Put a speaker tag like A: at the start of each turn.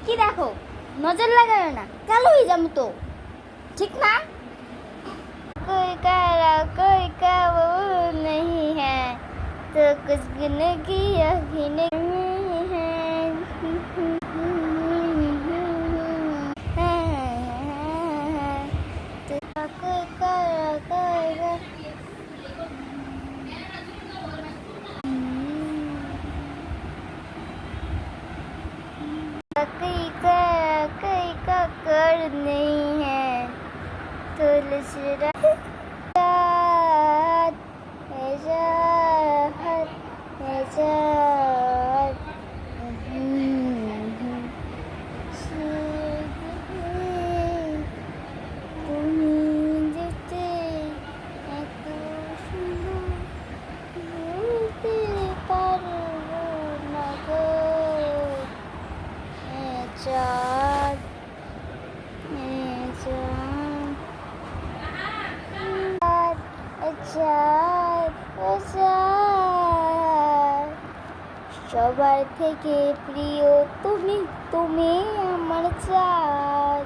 A: কি দেখো, নজর লাগায় না, কালো হয়ে যাবো তো, ঠিক না? कोई काला कोई काबू नहीं है तो कुछ गिने की यकीन नहीं है। तो कोई काला कोई कोई का कर नहीं है तो लसरा সবার থেকে প্রিয় তুমি, তুমি আমার চাঁদ।